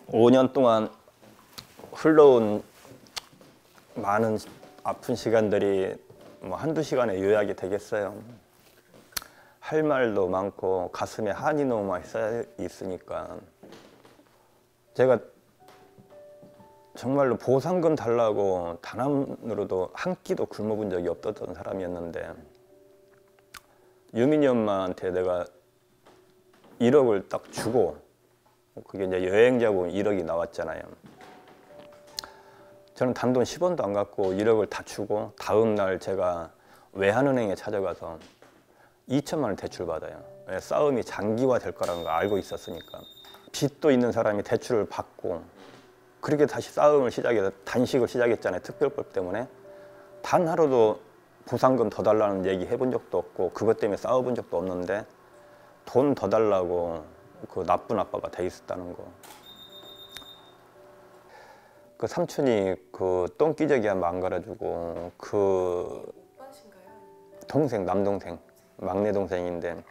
5년 동안 흘러온 많은 아픈 시간들이 뭐 한두 시간에 요약이 되겠어요. 할 말도 많고 가슴에 한이 너무 많이 쌓여 있으니까 제가 정말로 보상금 달라고 단 한으로도 한 끼도 굶어본 적이 없었던 사람이었는데 유민이 엄마한테 내가 1억을 딱 주고, 그게 이제 여행자고 1억이 나왔잖아요. 저는 단돈 10원도 안 갖고 1억을 다 주고 다음 날 제가 외환은행에 찾아가서 2천만 원 대출 받아요. 싸움이 장기화 될 거라는 거 알고 있었으니까. 빚도 있는 사람이 대출을 받고 그렇게 다시 싸움을 시작해서 단식을 시작했잖아요. 특별법 때문에. 단 하루도 보상금 더 달라는 얘기 해본 적도 없고 그것 때문에 싸워본 적도 없는데 돈 더 달라고 그 나쁜 아빠가 돼 있었다는 거. 그 삼촌이 그 똥기저귀 한 망가려주고 그 동생, 남동생, 막내 동생인데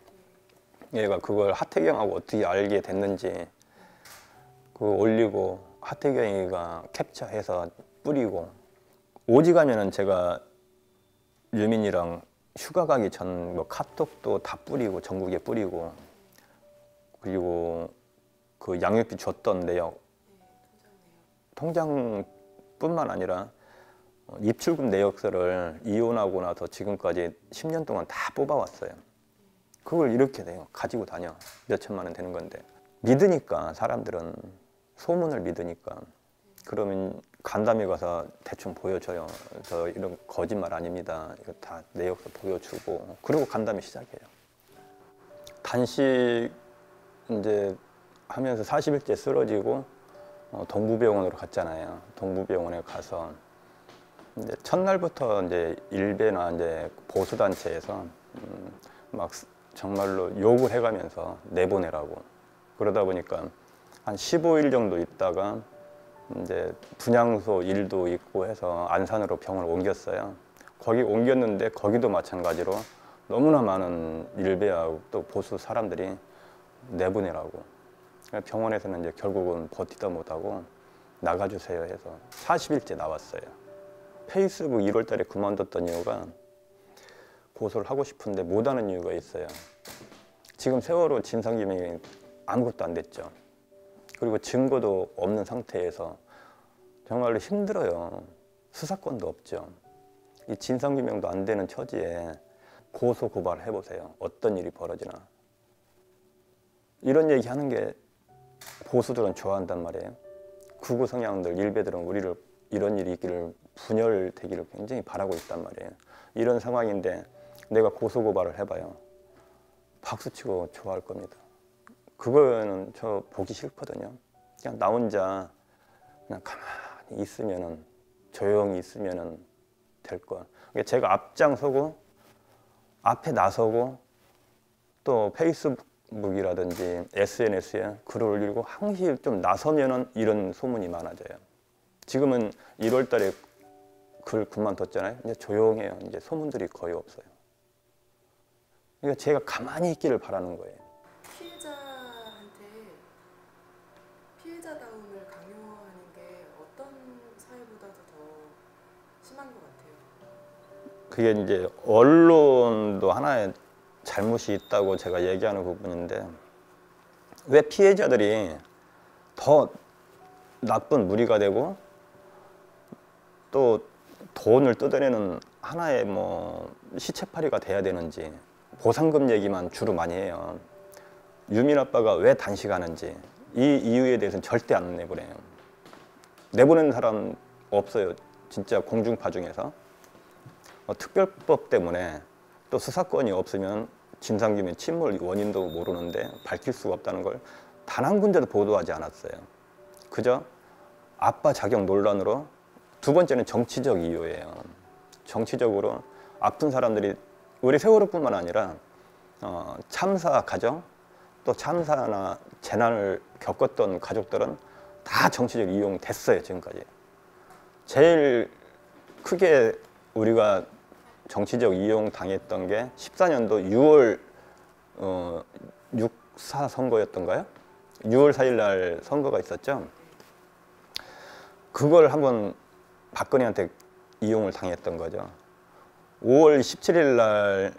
얘가 그걸 하태경하고 어떻게 알게 됐는지 그 올리고 하태경이가 캡처해서 뿌리고, 오지가면은 제가 유민이랑 휴가 가기 전 뭐 카톡도 다 뿌리고 전국에 뿌리고, 그리고 그 양육비 줬던 내역, 통장뿐만 아니라 입출금 내역서를 이혼하고 나서 지금까지 10년 동안 다 뽑아왔어요. 그걸 이렇게 돼요. 가지고 다녀. 몇 천만 원 되는 건데. 믿으니까 사람들은, 소문을 믿으니까. 그러면 간담회 가서 대충 보여줘요. 저 이런 거짓말 아닙니다. 이거 다 내역서 보여주고. 그리고 간담회 시작해요. 단식 이제 하면서 40일째 쓰러지고 동부병원으로 갔잖아요. 동부병원에 가서 이제 첫날부터 이제 일베나 이제 보수단체에서 막 정말로 욕을 해가면서 내보내라고. 그러다 보니까 한 15일 정도 있다가 이제 분향소 일도 있고 해서 안산으로 병원을 옮겼어요. 거기 옮겼는데 거기도 마찬가지로 너무나 많은 일베하고 또 보수 사람들이 내보내라고. 병원에서는 이제 결국은 버티다 못하고 나가주세요 해서 40일째 나왔어요. 페이스북 1월 달에 그만뒀던 이유가 고소를 하고 싶은데 못하는 이유가 있어요. 지금 세월호 진상규명이 아무것도 안 됐죠. 그리고 증거도 없는 상태에서 정말로 힘들어요. 수사권도 없죠. 이 진상규명도 안 되는 처지에 고소 고발을 해보세요. 어떤 일이 벌어지나. 이런 얘기 하는 게 보수들은 좋아한단 말이에요. 극우 성향들, 일베들은 우리를 이런 일이 있기를, 분열되기를 굉장히 바라고 있단 말이에요. 이런 상황인데 내가 고소 고발을 해봐요. 박수치고 좋아할 겁니다. 그거는 저 보기 싫거든요. 그냥 나 혼자 그냥 가만히 있으면은, 조용히 있으면은 될 걸. 제가 앞장서고 앞에 나서고 또 페이스북이라든지 SNS에 글을 올리고 항시 좀 나서면은 이런 소문이 많아져요. 지금은 1월 달에 글 그만뒀잖아요. 이제 조용해요. 이제 소문들이 거의 없어요. 그러니까 제가 가만히 있기를 바라는 거예요. 피해자다움을 강요하는 게 어떤 사회보다도 더 심한 것 같아요. 그게 이제 언론도 하나의 잘못이 있다고 제가 얘기하는 부분인데, 왜 피해자들이 더 나쁜 무리가 되고 또 돈을 뜯어내는 하나의 뭐 시체팔이가 돼야 되는지, 보상금 얘기만 주로 많이 해요. 유민 아빠가 왜 단식하는지 이 이유에 대해서는 절대 안 내보내요. 내보내는 사람 없어요. 진짜 공중파 중에서. 특별법 때문에 또 수사권이 없으면 진상규명 침몰 원인도 모르는데 밝힐 수가 없다는 걸 단 한 군데도 보도하지 않았어요. 그저 아빠 자격 논란으로, 두 번째는 정치적 이유예요. 정치적으로 아픈 사람들이 우리 세월호뿐만 아니라 참사 가정, 또 참사나 재난을 겪었던 가족들은 다 정치적 이용이 됐어요. 지금까지. 제일 크게 우리가 정치적 이용 당했던 게 14년도 6월 6.4 선거였던가요? 6월 4일 날 선거가 있었죠. 그걸 한번 박근혜한테 이용을 당했던 거죠. 5월 17일 날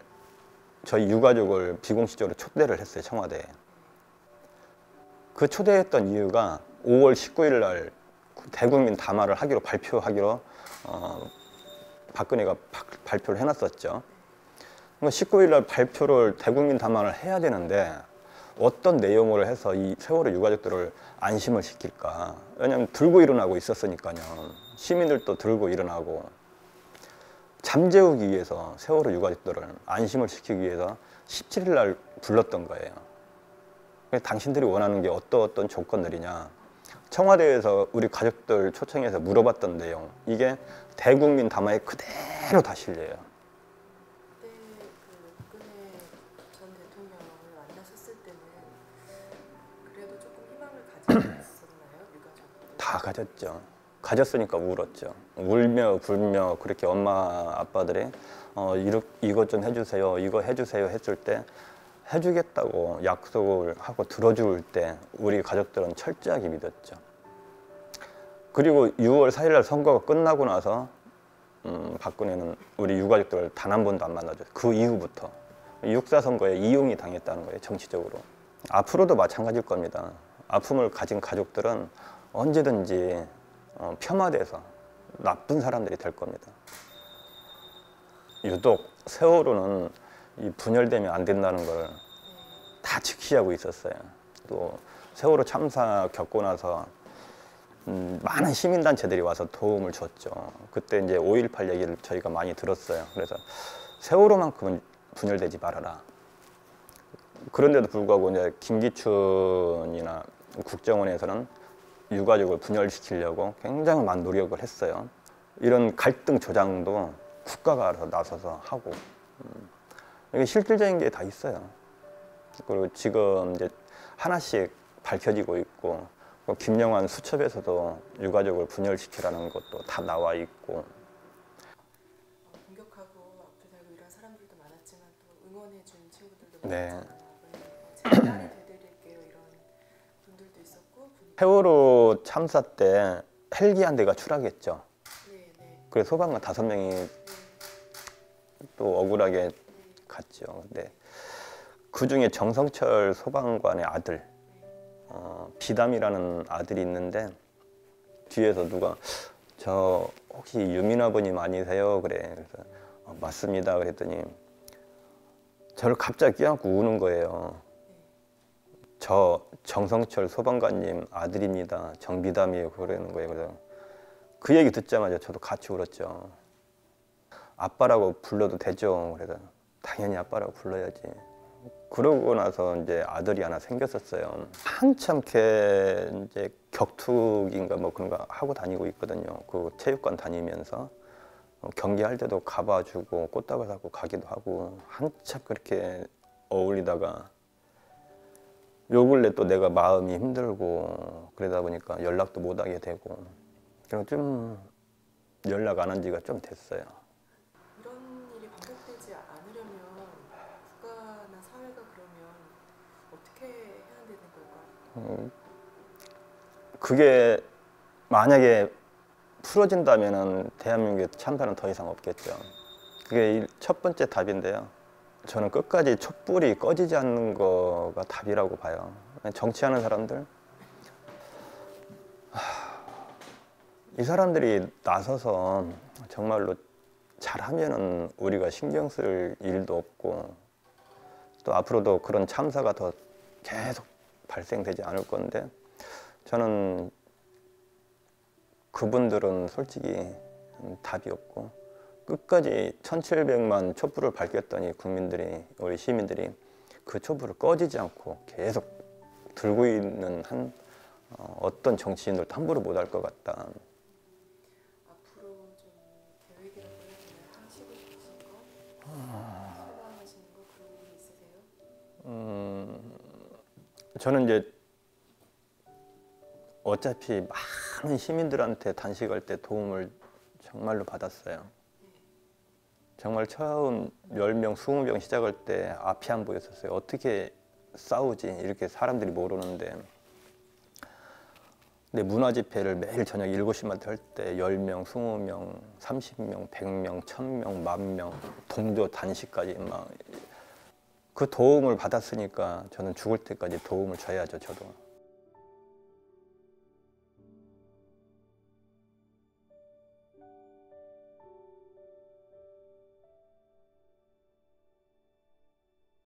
저희 유가족을 비공식적으로 초대를 했어요, 청와대에. 그 초대했던 이유가 5월 19일 날 대국민 담화를 하기로 발표하기로 박근혜가 발표를 해놨었죠. 19일 날 발표를 대국민 담화를 해야 되는데 어떤 내용으로 해서 이 세월호 유가족들을 안심을 시킬까? 왜냐하면 들고 일어나고 있었으니까요. 시민들도 들고 일어나고 잠재우기 위해서 세월호 유가족들을 안심을 시키기 위해서 17일 날 불렀던 거예요. 당신들이 원하는 게 어떤 조건들이냐? 청와대에서 우리 가족들 초청해서 물어봤던 내용, 이게 대국민 담화에 그대로 다 실려요. 그때 그 박근혜 전 대통령을 만나셨을 때는 그래도 조금 희망을 가지셨었나요, 유가족? 다 가졌죠. 가졌으니까 울었죠. 울며 불며 그렇게 엄마 아빠들이 이것 좀 해주세요, 이거 해주세요 했을 때 해주겠다고 약속을 하고 들어줄 때 우리 가족들은 철저하게 믿었죠. 그리고 6월 4일 날 선거가 끝나고 나서 박근혜는 우리 유가족들을 단 한 번도 안 만나죠. 그 이후부터 6.4 선거에 이용이 당했다는 거예요, 정치적으로. 앞으로도 마찬가지일 겁니다. 아픔을 가진 가족들은 언제든지 폄하돼서 나쁜 사람들이 될 겁니다. 유독 세월호는 이 분열되면 안 된다는 걸 다 직시하고 있었어요. 또 세월호 참사 겪고 나서 많은 시민단체들이 와서 도움을 줬죠. 그때 이제 5.18 얘기를 저희가 많이 들었어요. 그래서 세월호만큼은 분열되지 말아라. 그런데도 불구하고 이제 김기춘이나 국정원에서는 유가족을 분열시키려고 굉장히 많은 노력을 했어요. 이런 갈등 조장도 국가가 알아서 나서서 하고 이게 실질적인 게 다 있어요. 그리고 지금 이제 하나씩 밝혀지고 있고 김영환 수첩에서도 유가족을 분열시키라는 것도 다 나와 있고. 공격하고 앞에 달고 이런 사람들도 많았지만 또 응원해준 친구들도 네. 많았잖아요. 제가 딸이 되드릴게요 이런 분들도 있었고. 세월호 참사 때 헬기 한 대가 추락했죠. 네, 네. 그래서 소방관 5명이 또 억울하게 갔죠. 근데 그 중에 정성철 소방관의 아들, 비담이라는 아들이 있는데 뒤에서 누가 저 혹시 유민 아버님 아니세요? 그래. 그래서 맞습니다. 그랬더니 저를 갑자기 껴안고 우는 거예요. 저 정성철 소방관님 아들입니다. 정비담이에요. 그러는 거예요. 그래서 그 얘기 듣자마자 저도 같이 울었죠. 아빠라고 불러도 되죠? 그래서 당연히 아빠라고 불러야지. 그러고 나서 이제 아들이 하나 생겼었어요. 한참 걔 이제 격투기인가 뭐 그런 거 하고 다니고 있거든요. 그 체육관 다니면서 경기할 때도 가봐주고 꽃다발 사고 가기도 하고 한참 그렇게 어울리다가 요 근래 또 내가 마음이 힘들고 그러다 보니까 연락도 못 하게 되고 그리고 좀 연락 안 한 지가 좀 됐어요. 이런 일이 반복되지 않으려면 국가나 사회가 그러면 어떻게 해야 되는 걸까? 그게 만약에 풀어진다면은 대한민국의 참사는 더 이상 없겠죠. 그게 첫 번째 답인데요. 저는 끝까지 촛불이 꺼지지 않는 거가 답이라고 봐요. 정치하는 사람들, 이 사람들이 나서서 정말로 잘하면은 우리가 신경 쓸 일도 없고 또 앞으로도 그런 참사가 더 계속 발생되지 않을 건데 저는 그분들은 솔직히 답이 없고 끝까지 1700만 촛불을 밝혔더니 국민들이 우리 시민들이 그 촛불을 꺼지지 않고 계속 들고 있는 한 어떤 정치인들도 함부로 못할 것 같다. 앞으로 좀 계획이라고 해야 되나요? 하시고 싶으신 거? 생각하시는 거 그런 게 있으세요? 저는 이제 어차피 많은 시민들한테 단식할 때 도움을 정말로 받았어요. 정말 처음 10명, 20명 시작할 때 앞이 안 보였었어요. 어떻게 싸우지? 이렇게 사람들이 모르는데 근데 문화 집회를 매일 저녁 7시마다 할 때 10명, 20명, 30명, 100명, 1000명, 10,000명, 동조 단식까지 막 그 도움을 받았으니까 저는 죽을 때까지 도움을 줘야죠, 저도.